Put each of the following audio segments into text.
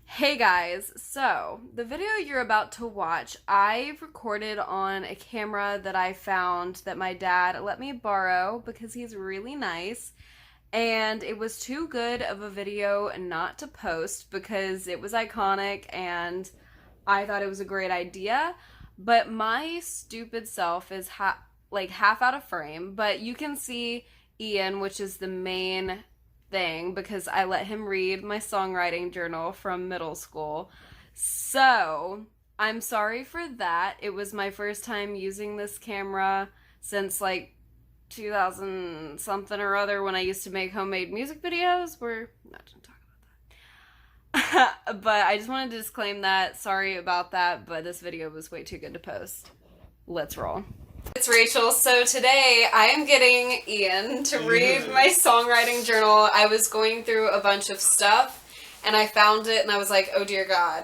Hey guys, so the video you're about to watch, I recorded on a camera that I found that my dad let me borrow because he's really nice. And it was too good of a video not to post because it was iconic and I thought it was a great idea. But my stupid self is like half out of frame, but you can see Ian, which is the main thing because I let him read my songwriting journal from middle school. So, I'm sorry for that. It was my first time using this camera since like 2000 something or other when I used to make homemade music videos. We're not going to talk about that. But I just wanted to disclaim that. Sorry about that, but this video was way too good to post. Let's roll. It's Rachel. So today I am getting Ian to read my songwriting journal. I was going through a bunch of stuff and I found it and I was like, oh dear God,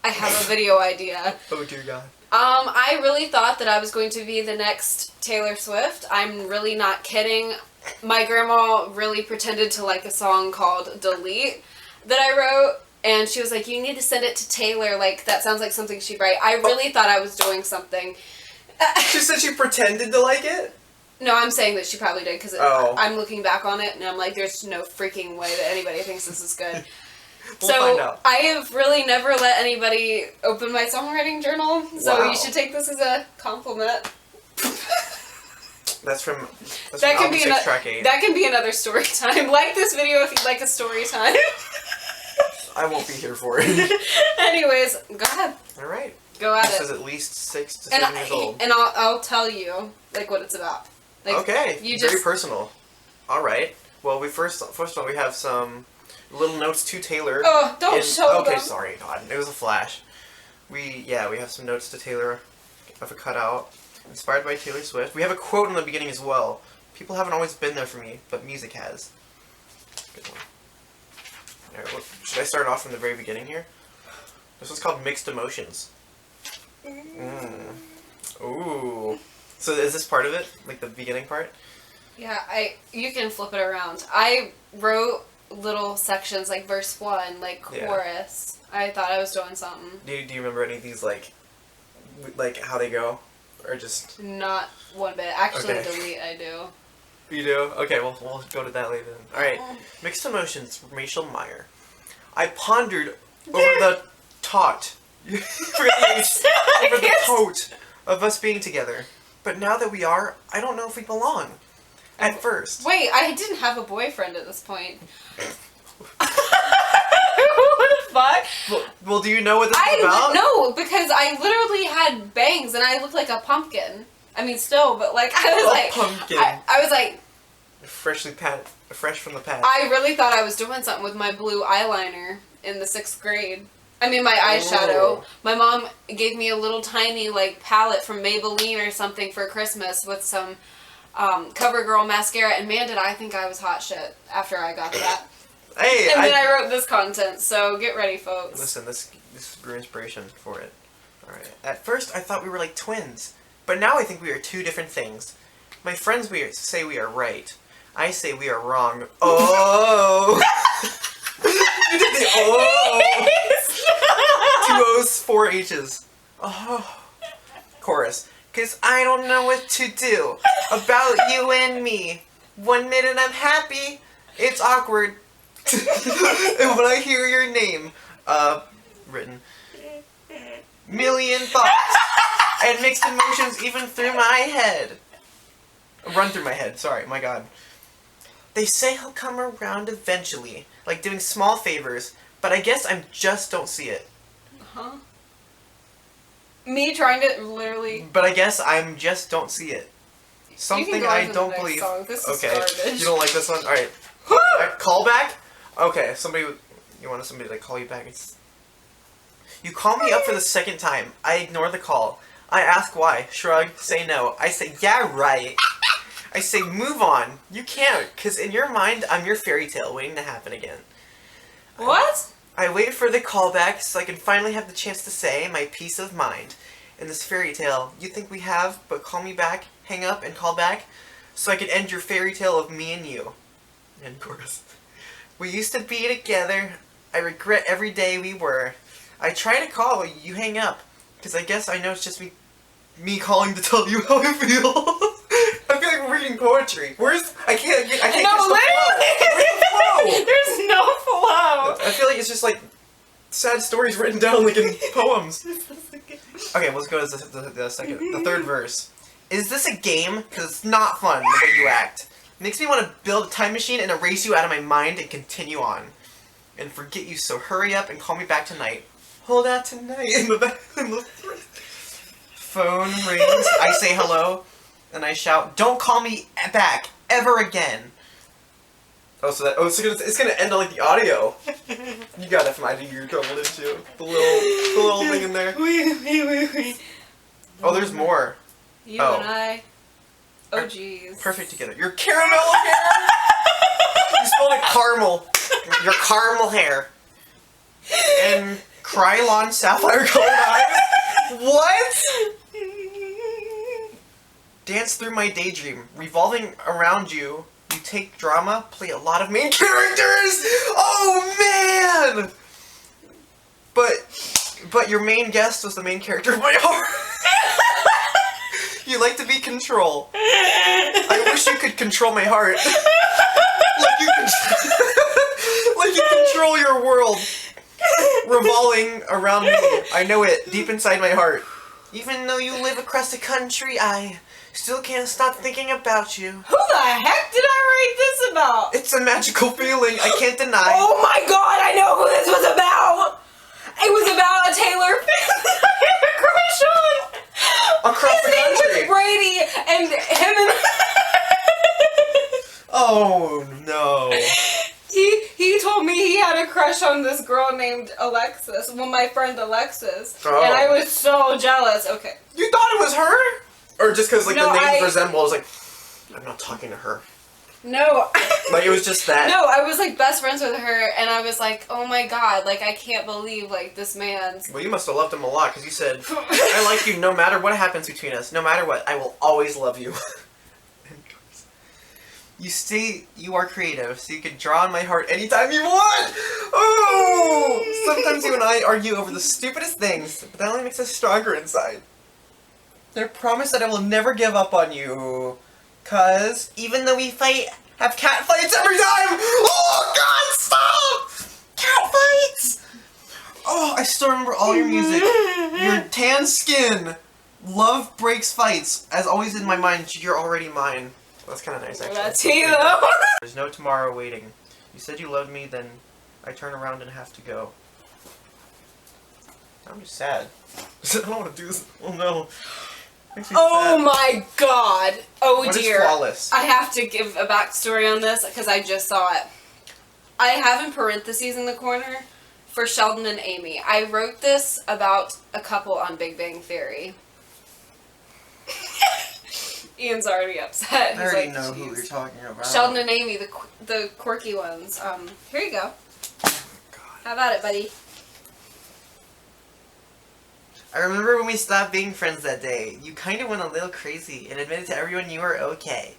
I have a video idea. Oh dear God. I really thought that I was going to be the next Taylor Swift. I'm really not kidding. My grandma really pretended to like a song called Delete that I wrote, and she was like, you need to send it to Taylor, like that sounds like something she'd write. I really thought I was doing something. She said she pretended to like it? No, I'm saying that she probably did, because I'm looking back on it, and I'm like, there's no freaking way that anybody thinks this is good. We'll find out. I have really never let anybody open my songwriting journal, so you should take this as a compliment. That's from that can album be 6, track 8. That can be another story time. Like this video if you'd like a story time. I won't be here for it. Anyways, go ahead. Alright. Go at this it. This is at least 6 to 7 years old. And I'll tell you, like, what it's about. Like, okay, you very personal. Alright. Well, first of all, we have some little notes to Taylor. Oh, don't show them. Okay, sorry, God. It was a flash. We have some notes to Taylor of a cutout. Inspired by Taylor Swift. We have a quote in the beginning as well. People haven't always been there for me, but music has. Good one. Alright, well, should I start off from the very beginning here? This one's called Mixed Emotions. Ooh. So is this part of it? Like the beginning part? Yeah, you can flip it around. I wrote little sections like verse 1, like chorus. Yeah. I thought I was doing something. Do you remember any of these like how they go? Or just... Not one bit. Actually, okay. Delete, I do. You do? Okay, well, we'll go to that later then. Alright, Mixed Emotions from Rachel Meyer. I pondered over the tot. over the tote of us being together. But now that we are, I don't know if we belong. At first. Wait, I didn't have a boyfriend at this point. What the fuck? Well, do you know what this is about? No, because I literally had bangs and I looked like a pumpkin. I mean, still, but like I was like pumpkin. I was like fresh from the past. I really thought I was doing something with my blue eyeliner in the 6th grade. I mean, my eyeshadow. Ooh. My mom gave me a little tiny like palette from Maybelline or something for Christmas with some CoverGirl mascara, and man, did I think I was hot shit after I got that. Hey, and then I wrote this content, so get ready, folks. Listen, this grew inspiration for it. Alright. At first, I thought we were like twins, but now I think we are two different things. My friends say we are right. I say we are wrong. Oh! You did the oh! 2 O's, 4 H's. Oh. Chorus. 'Cause I don't know what to do about you and me. 1 minute I'm happy, it's awkward. And when I hear your name, written, million thoughts and mixed emotions even through my head. Run through my head, sorry, my God. They say he'll come around eventually, like doing small favors, but I guess I just don't see it. Huh? Me trying to literally... But I guess I just don't see it. Something I don't believe. This is okay, garbage. You don't like this one? Alright. Call back? Okay, you want somebody to call you back. You call me up for the 2nd time. I ignore the call. I ask why. Shrug. Say no. I say, yeah, right. I say, move on. You can't, because in your mind, I'm your fairy tale waiting to happen again. What? I wait for the call back so I can finally have the chance to say my peace of mind. In this fairy tale, you think we have, but call me back, hang up, and call back, so I can end your fairy tale of me and you. End chorus. We used to be together. I regret every day we were. I try to call, you hang up. Because I guess I know it's just me calling to tell you how I feel. I feel like we're reading poetry. I can't No, catch the flow. There's no flow. I feel like it's just like sad stories written down like in poems. Okay, let's go to the third verse. Is this a game? Because it's not fun the way you act. Makes me want to build a time machine and erase you out of my mind and continue on. And forget you, so hurry up and call me back tonight. Hold out tonight in the back. Phone rings, I say hello, and I shout, don't call me back, ever again. It's gonna end on like the audio. You got it from I think you're going into the little thing in there. Oh, there's more. You and I. Oh jeez. Perfect together. Your caramel hair. You spelled it caramel. Your caramel hair. And Krylon sapphire colored eyes. What? Dance through my daydream, revolving around you. You take drama, play a lot of main characters. Oh man! But your main guest was the main character of my heart. You like to be control. I wish you could control my heart. Like you control your world, revolving around me. I know it deep inside my heart. Even though you live across the country, I still can't stop thinking about you. Who the heck did I write this about? It's a magical feeling I can't deny. Oh my god, I know who this was about! It was about a Taylor fan I had a crush on! Across the country. His name was Brady, and him and... Oh no. He told me he had a crush on this girl named Alexis. Well, my friend Alexis. Oh. And I was so jealous. Okay. You thought it was her? Or just because like No, the names resemble, I was like, I'm not talking to her. No. Like it was just that. No, I was like best friends with her, and I was like, oh my god, like I can't believe like this man's... Well, you must have loved him a lot because you said, I like you no matter what happens between us. No matter what, I will always love you. You are creative, so you can draw on my heart anytime you want! Oh! Sometimes you and I argue over the stupidest things, but that only makes us stronger inside. I promise that I will never give up on you. 'Cause even though we have cat fights every time! Oh god, stop! Cat fights! Oh, I still remember all your music. Your tan skin. Love breaks fights. As always in my mind, you're already mine. That's kind of nice, actually. That's he, though. There's no tomorrow waiting. You said you loved me, then I turn around and have to go. I'm just sad. I don't want to do this. Oh no. Makes me Oh sad. my god. Oh What is dear. flawless? I have to give a backstory on this because I just saw it. I have in parentheses in the corner for Sheldon and Amy. I wrote this about a couple on Big Bang Theory. Ian's already upset. I He's already like, know who "Jeez." you're talking about. Sheldon and Amy, the quirky ones. Here you go. God. How about it, buddy? I remember when we stopped being friends that day. You kind of went a little crazy and admitted to everyone you were okay.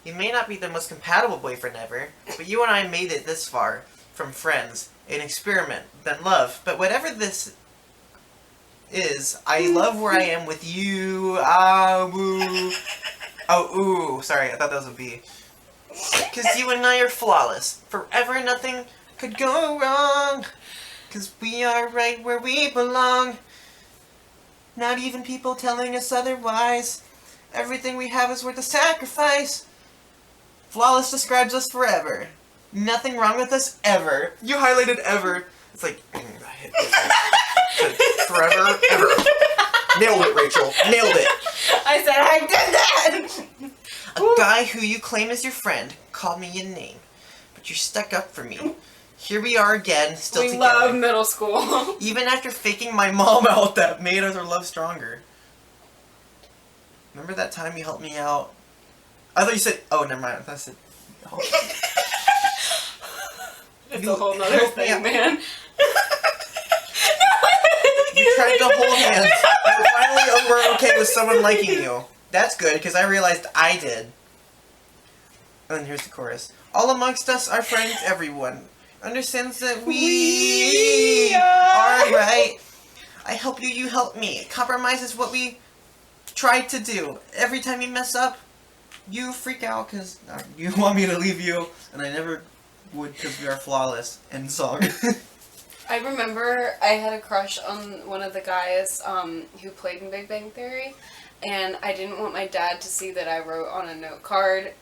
You may not be the most compatible boyfriend ever, but you and I made it this far. From friends, an experiment, then love. But whatever this is, I love where I am with you. Ah, woo. Oh, ooh. Sorry, I thought that was a B. 'Cause you and I are flawless. Forever nothing could go wrong. 'Cause we are right where we belong. Not even people telling us otherwise. Everything we have is worth a sacrifice. Flawless describes us forever. Nothing wrong with us ever. You highlighted ever. It's like, I hit it. Forever, ever. Nailed it, Rachel. Nailed it. I said I did that! A guy who you claim is your friend called me a name. But you're stuck up for me. Here we are again, still We together. love middle school. Even after faking my mom out, that made our love stronger. Remember that time you helped me out? I thought you said, oh, never mind. I thought I said, oh. It's a whole nother thing, man. You tried to hold hands. You were finally over okay with someone liking you. That's good, because I realized I did. And then here's the chorus. All amongst us, our friends, everyone. understands that we are right. I help you, you help me. Compromise is what we try to do. Every time you mess up, you freak out because you want me to leave you, and I never would because we are flawless. End song. I remember I had a crush on one of the guys who played in Big Bang Theory, and I didn't want my dad to see that I wrote on a note card,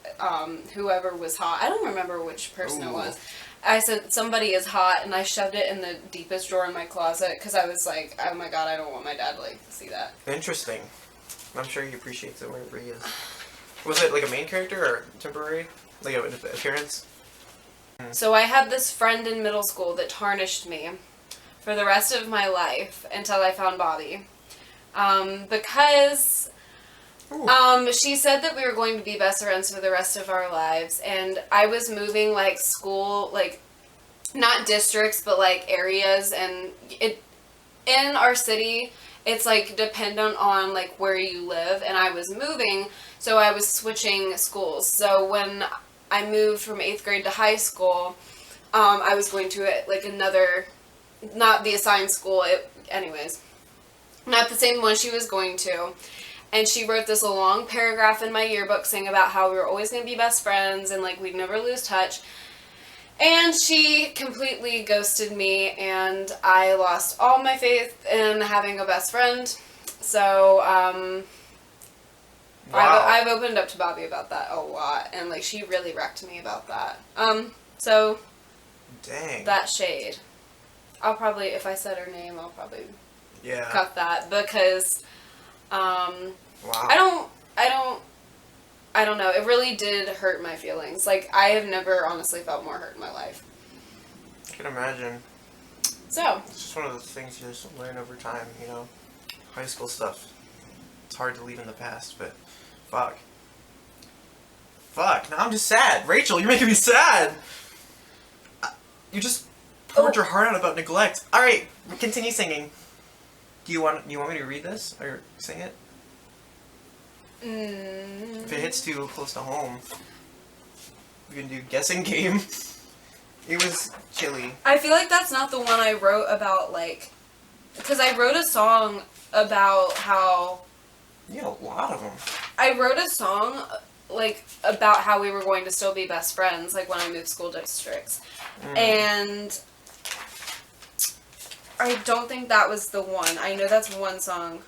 whoever was hot. I don't remember which person it was. I said, somebody is hot, and I shoved it in the deepest drawer in my closet, because I was like, oh my god, I don't want my dad to see that. Interesting. I'm sure he appreciates it wherever he is. Was it like a main character or temporary? Like an appearance? So I had this friend in middle school that tarnished me for the rest of my life until I found Bobby. Because she said that we were going to be best friends for the rest of our lives, and I was moving like school, like not districts but like areas, and in our city it's like dependent on like where you live, and I was moving, so I was switching schools. So when I moved from 8th grade to high school, I was going to like another, not the assigned school, anyways, not the same one she was going to. And she wrote this long paragraph in my yearbook saying about how we were always going to be best friends and like we'd never lose touch. And she completely ghosted me, and I lost all my faith in having a best friend. So, Wow. I've opened up to Bobby about that a lot, and like she really wrecked me about that. So Dang. that shade. I'll probably, if I said her name, I'll probably Yeah. cut that because Wow. I don't know. It really did hurt my feelings. Like I have never honestly felt more hurt in my life. I can imagine. So It's just one of the things you just learn over time, you know? High school stuff. It's hard to leave in the past, but fuck. Fuck, now I'm just sad. Rachel, you're making me sad! You just poured your heart out about neglect. Alright, continue singing. Do you want me to read this? Or sing it? If it hits too close to home, we can do guessing game. It was chilly. I feel like that's not the one I wrote about, like, because I wrote a song about how You had a lot of them. I wrote a song like about how we were going to still be best friends, like when I moved school districts, and I don't think that was the one. I know that's one song.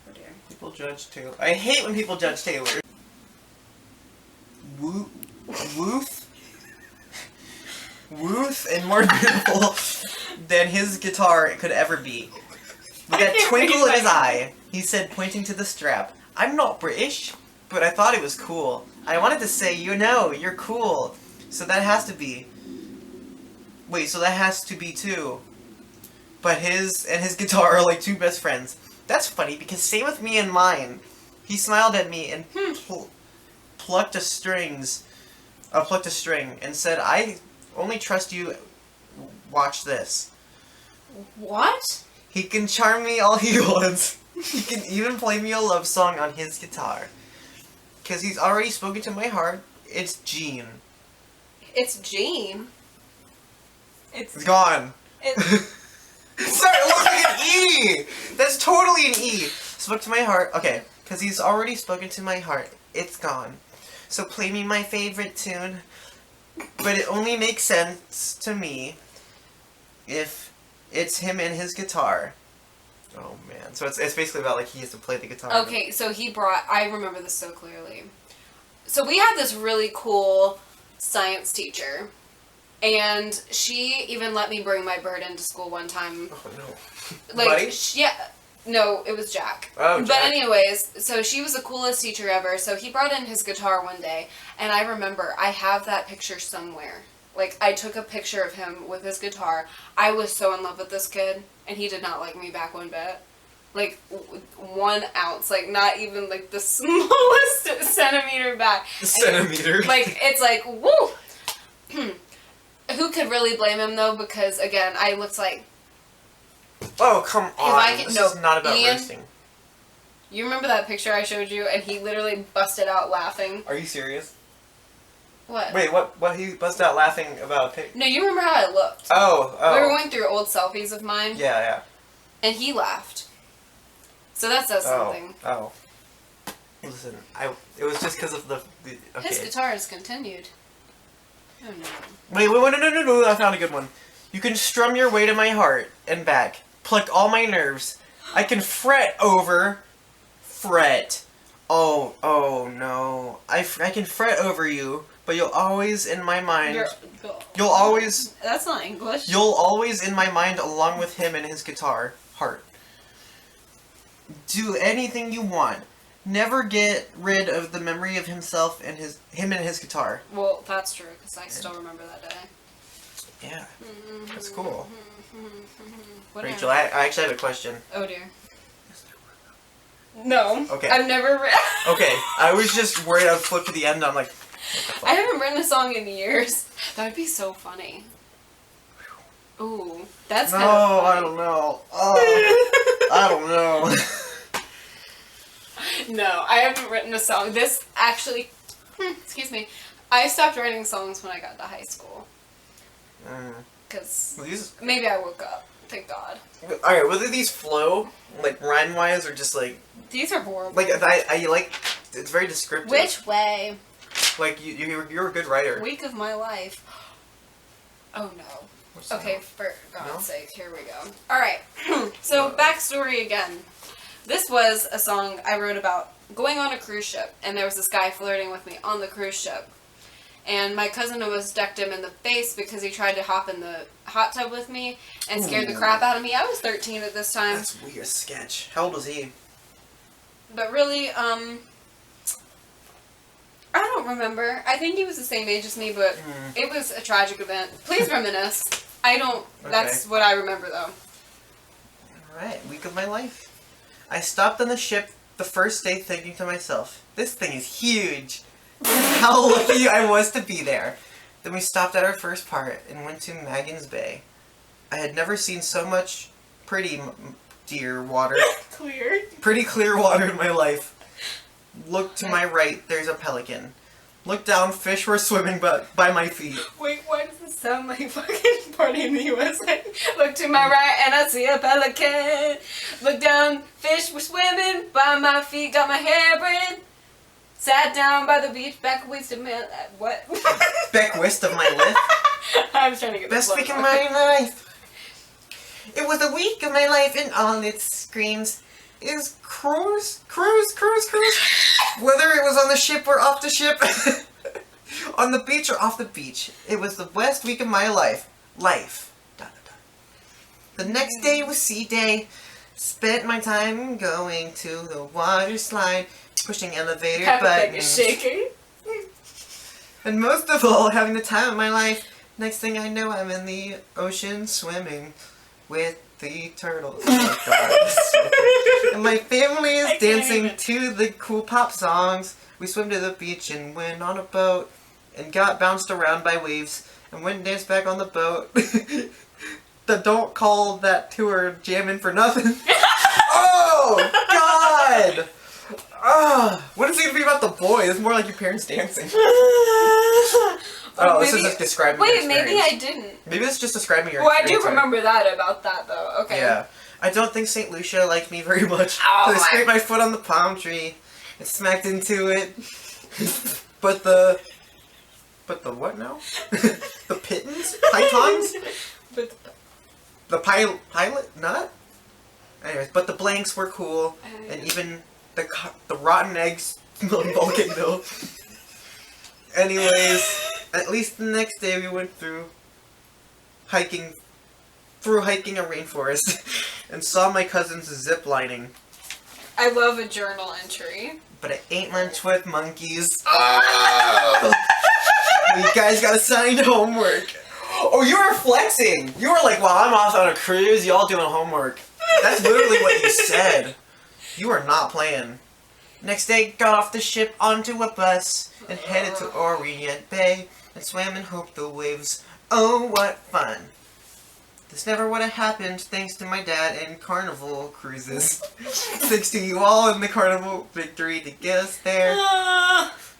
Oh dear. People judge Taylor. I hate when people judge Taylor. Woof, and more beautiful than his guitar could ever be. With that twinkle in his eye, he said, pointing to the strap, "I'm not British, but I thought it was cool. I wanted to say, you know, you're cool. So that has to be. Wait, so that has to be too. But his and his guitar are like two best friends. That's funny, because same with me and mine." He smiled at me and plucked a string and said, "I only trust you. Watch this. What? He can charm me all he wants. He can even play me a love song on his guitar. Because he's already spoken to my heart. It's Gene." It's Gene. It's gone. Sorry, it looks like an E! That's totally an E! Spoke to my heart. Okay, because he's already spoken to my heart. It's gone. So play me my favorite tune. But it only makes sense to me if it's him and his guitar. Oh man. So it's basically about like he has to play the guitar. Okay, so I remember this so clearly. So we had this really cool science teacher, and she even let me bring my bird into school one time. Oh no. Like, Buddy? No, it was Jack. Oh, But Jack. anyways, so she was the coolest teacher ever. So he brought in his guitar one day, and I remember I have that picture somewhere. Like, I took a picture of him with his guitar. I was so in love with this kid, and he did not like me back one bit. Like, 1 ounce. Like, not even, like, the smallest centimeter back. Centimeter. Like, it's like, woo! Who could really blame him, though? Because, again, I looked like... Oh, come on. This is not about Ian, roasting. You remember that picture I showed you, and he literally busted out laughing? Are you serious? What? Wait, what? He bust out laughing about a pig. No, you remember how I looked. Oh. We were going through old selfies of mine. Yeah. And he laughed. So that says something. Oh. Listen, it was just because of the okay. His guitar has continued. Oh no. Wait, no, I found a good one. You can strum your way to my heart and back, pluck all my nerves. I can fret. Oh no. I can fret over you, but you'll always in my mind. You'll always. That's not English. You'll always in my mind along with him and his guitar, heart. Do anything you want. Never get rid of the memory of him and his guitar. Well, that's true, because I still remember that day. Yeah. That's cool. Whatever. Rachel, I actually have a question. Oh dear. No. Okay. I've never written. Okay, I was just worried I'd flip to the end. I'm like, I haven't written a song in years. That would be so funny. Ooh, that's kind of funny. I don't know. Oh, I don't know. No, I haven't written a song. This actually, excuse me, I stopped writing songs when I got to high school. Because maybe I woke up. Thank God. Alright, whether these flow, like, rhyme-wise, or just, like... These are horrible. Like, I like... It's very descriptive. Which way? Like, you're a good writer. Week of my life. Oh, no. Okay, for God's sake, here we go. Alright, so backstory again. This was a song I wrote about going on a cruise ship, and there was this guy flirting with me on the cruise ship. And my cousin almost decked him in the face because he tried to hop in the hot tub with me and scared the crap out of me. I was 13 at this time. That's weird sketch. How old was he? But really, I don't remember. I think he was the same age as me, but it was a tragic event. Please reminisce. I don't... Okay. That's what I remember, though. Alright, week of my life. I stopped on the ship the first day thinking to myself, this thing is huge. How lucky I was to be there. Then we stopped at our first part and went to Maggins Bay. I had never seen so much pretty dear water. Pretty clear water in my life. Look to my right, there's a pelican. Look down, fish were swimming by my feet. Wait, why does this sound like fucking Party in the USA? Look to my right and I see a pelican. Look down, fish were swimming by my feet. Got my hair braided. Sat down by the beach, back west of my... What? Back west of my lip? I was trying to get Best week of my life. It was a week of my life in all its screams. It was cruise. Whether it was on the ship or off the ship. On the beach or off the beach. It was the best week of my life. The next day was sea day. Spent my time going to the water slide. Pushing elevator buttons. Shaking. And most of all, having the time of my life. Next thing I know, I'm in the ocean swimming with the turtles. Oh, God. And my family is dancing to the cool pop songs. We swim to the beach and went on a boat and got bounced around by waves and went and danced back on the boat. Don't call that tour jamming for nothing. Oh, God! What is it going to be about the boy? It's more like your parents dancing. Oh, this is just describing your experience. Maybe I didn't. Maybe it's just describing your experience. experience. Well, I do remember that about that, though. Okay. Yeah. I don't think St. Lucia liked me very much. Oh, I scraped my foot on the palm tree and smacked into it. But the what now? The pitons? Pythons? The pilot nut? Anyways, but the blanks were cool, and even the rotten eggs smelled volcano. Anyways, at least the next day we went through hiking a rainforest and saw my cousins zip lining. I love a journal entry. But I ate lunch with monkeys. Oh! You guys got assigned homework. Oh, you were flexing. You were like, "Well, I'm off on a cruise. Y'all doing homework." That's literally what you said. You were not playing. Next day, got off the ship onto a bus and headed to Orient Bay and swam and hoped the waves. Oh, what fun! This never would have happened thanks to my dad and Carnival cruises. Thanks to you all in the Carnival victory to get us there.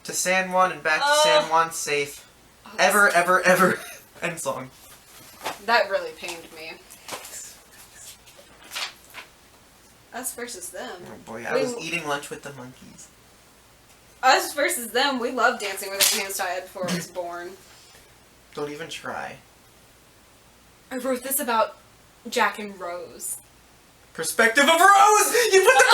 To San Juan and back to San Juan safe. Ever, ever, ever. End song. That really pained me. Us versus them. Oh boy, I was eating lunch with the monkeys. Us versus them. We loved Dancing with Our Hands Tied before I was born. Don't even try. I wrote this about Jack and Rose. Perspective of Rose! You put the...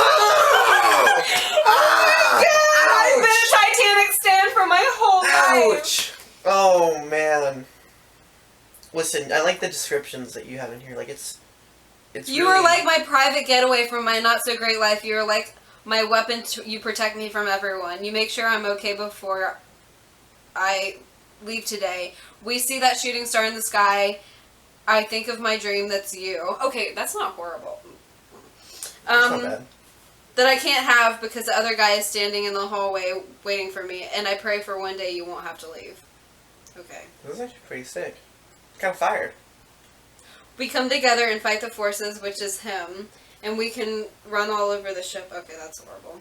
Oh my god! I've been a Titanic stan for my whole life! Ouch! Oh man. Listen, I like the descriptions that you have in here. Like it's you really... were like my private getaway from my not so great life. You were like my weapon. You protect me from everyone. You make sure I'm okay before I leave today. We see that shooting star in the sky. I think of my dream. That's you. Okay, that's not horrible. That's not bad. That I can't have because the other guy is standing in the hallway waiting for me, and I pray for one day you won't have to leave. Okay. This is actually pretty sick. It's kind of fired. We come together and fight the forces, which is him, and we can run all over the ship. Okay, that's horrible.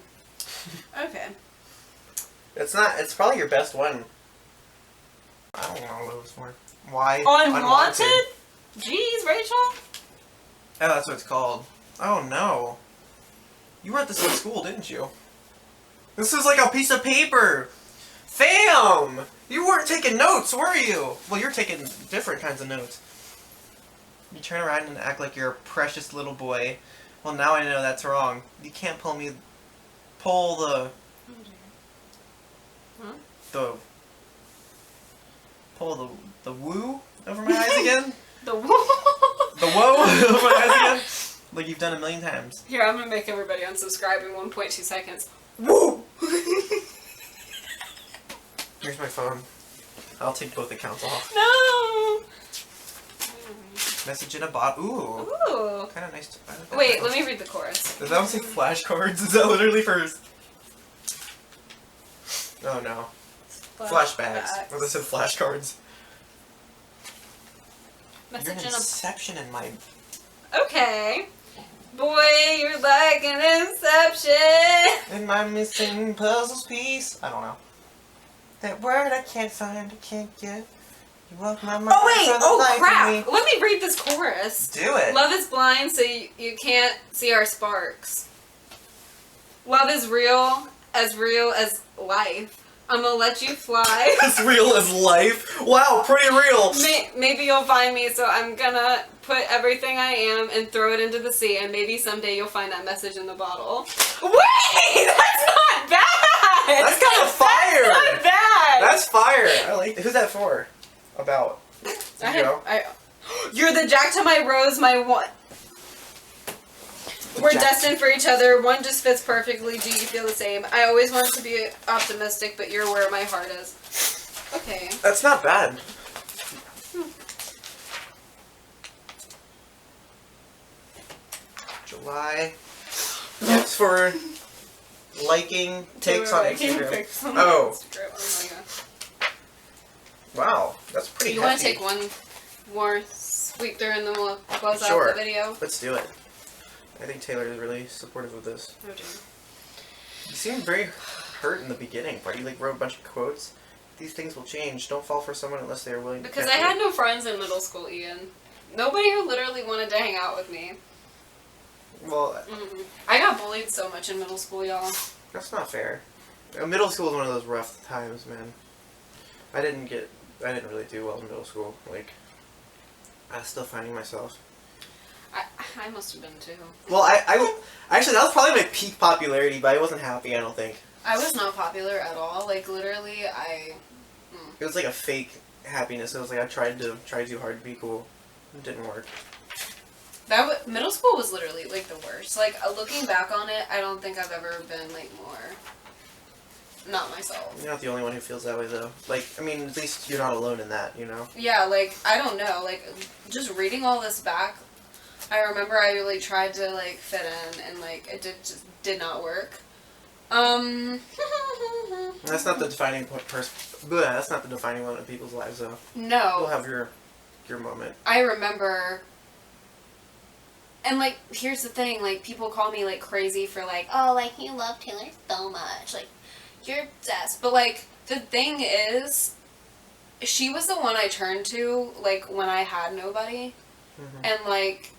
Okay. It's not. It's probably your best one. I don't know what it was for. Why? Unwanted? Jeez, Rachel. Oh, that's what it's called. Oh no. You wrote this in school, didn't you? This is like a piece of paper. Fam! You weren't taking notes, were you? Well, you're taking different kinds of notes. You turn around and act like you're a precious little boy. Well, now I know that's wrong. You can't pull the... Huh? Pull the woo over my eyes again? The woo? The whoa over my eyes again? Like you've done a million times. Here, I'm gonna make everybody unsubscribe in 1.2 seconds. Woo! Here's my phone. I'll take both accounts off. No! Message in a bot. Ooh. Ooh. Kind of nice. Wait, let me read the chorus. Does that one say flashcards? Is that literally first? Oh no. Flashbacks. Oh, they said flashcards. You're an Message in a... inception in my... Okay. Boy, you're like an inception. In my missing puzzles piece. I don't know. That word I can't find, I can't get. You walk my mind. Oh wait! for the Oh life of crap! me. Let me read this chorus. Do it. Love is blind, so you can't see our sparks. Love is real as life. I'm gonna let you fly. As real as life? Wow, pretty real. Maybe you'll find me, so I'm gonna put everything I am and throw it into the sea, and maybe someday you'll find that message in the bottle. Wait! That's not bad! That's kind of fire! That's not bad! That's fire! I like Who's that for? About? You're the Jack to my Rose, my one. We're destined for each other. One just fits perfectly. Do you feel the same? I always want to be optimistic, but you're where my heart is. Okay. That's not bad. July. Thanks for liking takes on Instagram. Oh. Instagram. Oh my god. Wow, that's pretty You hefty. want to take one more sweep through and then we'll close Sure. out the video? Let's do it. I think Taylor is really supportive of this. Oh dear. You seemed very hurt in the beginning, but you wrote a bunch of quotes. These things will change. Don't fall for someone unless they are willing to Because I catch had you. no friends in middle school, Ian. Nobody who literally wanted to hang out with me. Well, I got bullied so much in middle school, y'all. that's not fair. Middle school is one of those rough times, man. I didn't really do well in middle school. I was still finding myself. I must have been too. Well, I actually, that was probably my peak popularity, but I wasn't happy, I don't think. I was not popular at all. Literally, It was like a fake happiness. It was like I tried too hard to be cool. It didn't work. Middle school was literally, the worst. Looking back on it, I don't think I've ever been, more... Not myself. You're not the only one who feels that way, though. At least you're not alone in that, you know? Yeah, I don't know. Just reading all this back, I remember I really tried to, fit in, and, it just did not work. That's not the defining point. That's not the defining one in people's lives, though. No. You'll have your moment. I remember... And, here's the thing, people call me, crazy for, oh, you love Taylor so much. you're obsessed. But, like, the thing is, she was the one I turned to, like, when I had nobody. Mm-hmm. And, like,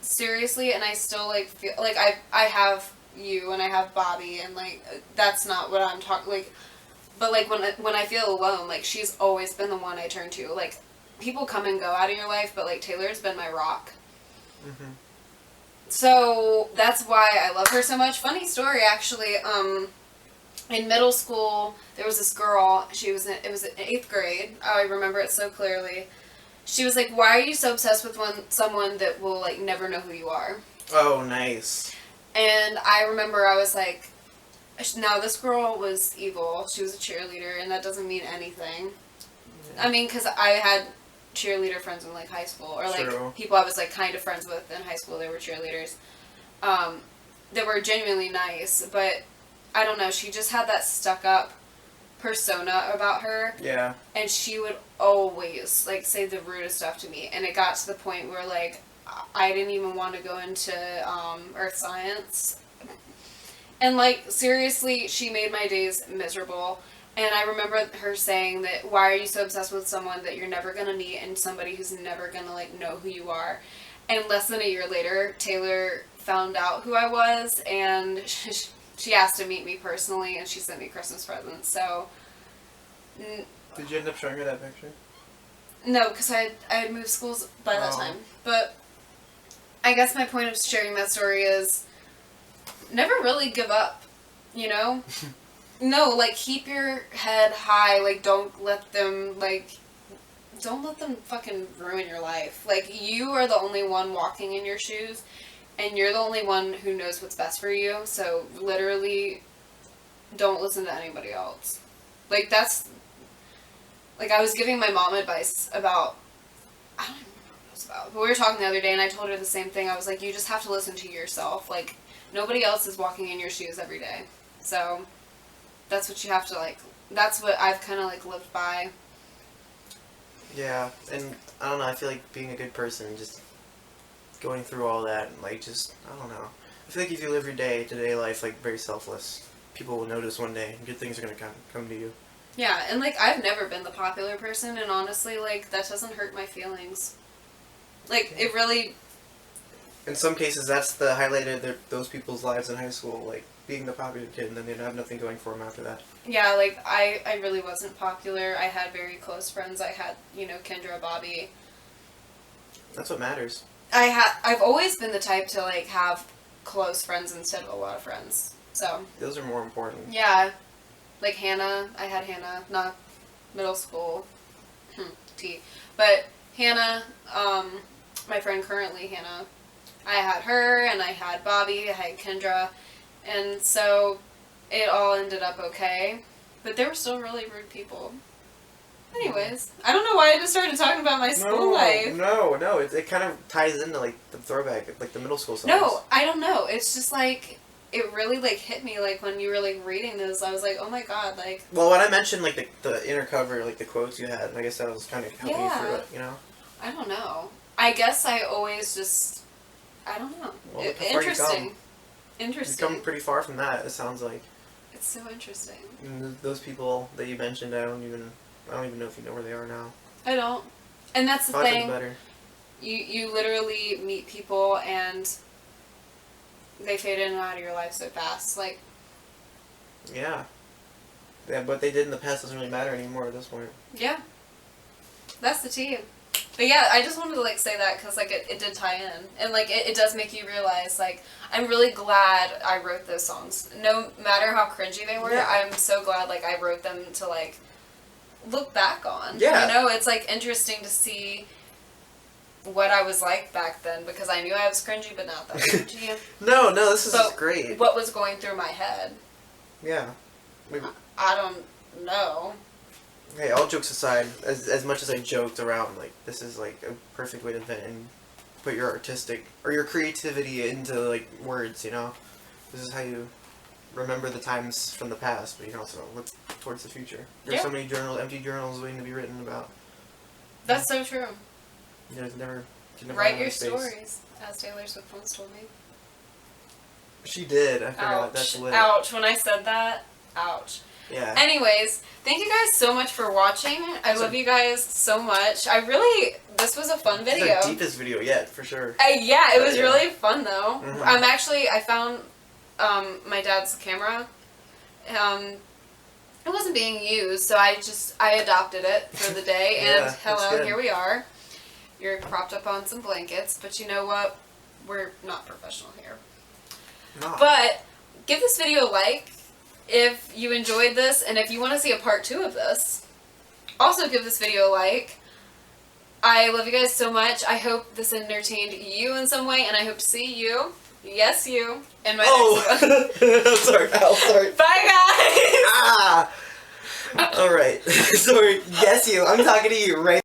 seriously, and I still, like, feel, like, I have you, and I have Bobby, and, like, that's not what I'm talking, like, but, like, when I feel alone, like, she's always been the one I turn to. Like, people come and go out of your life, but, like, Taylor's been my rock. Mm-hmm. So, that's why I love her so much. Funny story, actually, in middle school, there was this girl, it was in 8th grade, I remember it so clearly. She was like, why are you so obsessed with someone that will, like, never know who you are? Oh, nice. And I remember I was like, now this girl was evil. She was a cheerleader, and that doesn't mean anything. Yeah. I mean, because I had cheerleader friends in, like, high school, or, like, True. people I was, like, kind of friends with in high school, they were cheerleaders. That were genuinely nice, but I don't know, she just had that stuck-up persona about her. Yeah. And she would always, like, say the rudest stuff to me. And it got to the point where, like, I didn't even want to go into earth science. And, like, seriously, she made my days miserable. And I remember her saying that, why are you so obsessed with someone that you're never going to meet and somebody who's never going to, like, know who you are? And less than a year later, Taylor found out who I was, and she asked to meet me personally, and she sent me Christmas presents. So, Did you end up showing her that picture? no, because I had moved schools by that time. But I guess my point of sharing that story is never really give up, you know? No, like, keep your head high. Like, don't let them fucking ruin your life. Like, you are the only one walking in your shoes, and you're the only one who knows what's best for you. So, literally, don't listen to anybody else. Like, that's... Like, I was giving my mom advice about... I don't even remember what it was about. But we were talking the other day, and I told her the same thing. I was like, you just have to listen to yourself. Like, nobody else is walking in your shoes every day. So, that's what you have to, like... That's what I've kind of, like, lived by. Yeah, and I don't know, I feel like being a good person, just going through all that, and, like, just, I don't know. I feel like if you live your day-to-day life, like, very selfless, people will notice one day, and good things are going to come to you. Yeah, and, like, I've never been the popular person, and honestly, like, that doesn't hurt my feelings. Like, it really... In some cases, that's the highlight of those people's lives in high school, like, being the popular kid, and then they'd have nothing going for them after that. Yeah, like, I really wasn't popular. I had very close friends. I had, you know, Kendra, Bobby. That's what matters. I've always been the type to, like, have close friends instead of a lot of friends. So... Those are more important. Yeah. Like, Hannah. I had Hannah. Not middle school. T. But Hannah, my friend currently, Hannah, I had her, and I had Bobby, I had Kendra, and so it all ended up okay. But there were still really rude people. Anyways, I don't know why I just started talking about my school life. No, it kind of ties into, like, the throwback, like, the middle school songs. No, I don't know. It's just, like, it really, like, hit me, like, when you were, like, reading this. I was like, oh my god, like... Well, when I mentioned, like, the inner cover, like, the quotes you had, I guess that was kind of helping you through it, you know? I don't know. I guess I always just... I don't know. Well, look how far Interesting. You've come pretty far from that, it sounds like. It's so interesting. And those people that you mentioned, I don't even know if you know where they are now. I don't. And that's the Probably thing. for the better. You literally meet people and they fade in and out of your life so fast. Like... Yeah. Yeah, what they did in the past doesn't really matter anymore at this point. Yeah. That's the tea. But yeah, I just wanted to, like, say that because, like, it did tie in. And, like, it does make you realize, like, I'm really glad I wrote those songs. No matter how cringy they were, Yeah. I'm so glad, like, I wrote them to, like, look back on. Yeah. You know, it's, like, interesting to see what I was like back then because I knew I was cringy, but not that cringy. No, this is But great. what was going through my head? Yeah. Maybe. I don't know. Hey, all jokes aside, as much as I joked around, like, this is, like, a perfect way to vent and put your artistic, or your creativity into, like, words, you know? This is how you remember the times from the past, but you can also look towards the future. There's so many empty journals waiting to be written about. That's so true. There's never... Write your stories, as Taylor Swift once told me. She did, I forgot, Ouch. that's lit. Ouch, when I said that, Ouch. Yeah. Anyways, thank you guys so much for watching. I love you guys so much. This was a fun video. It's the deepest video yet, for sure. Yeah, it was really fun though. Mhm. I found my dad's camera. It wasn't being used, so I adopted it for the day, and Yeah, hello, here we are. You're propped up on some blankets, but you know what? We're not professional here. No. But give this video a like if you enjoyed this, and if you want to see a part 2 of this, also give this video a like. I love you guys so much. I hope this entertained you in some way, and I hope to see you, yes you, in my next one. Sorry, Al, sorry. Bye guys! Ah! Alright. Sorry, yes you. I'm talking to you right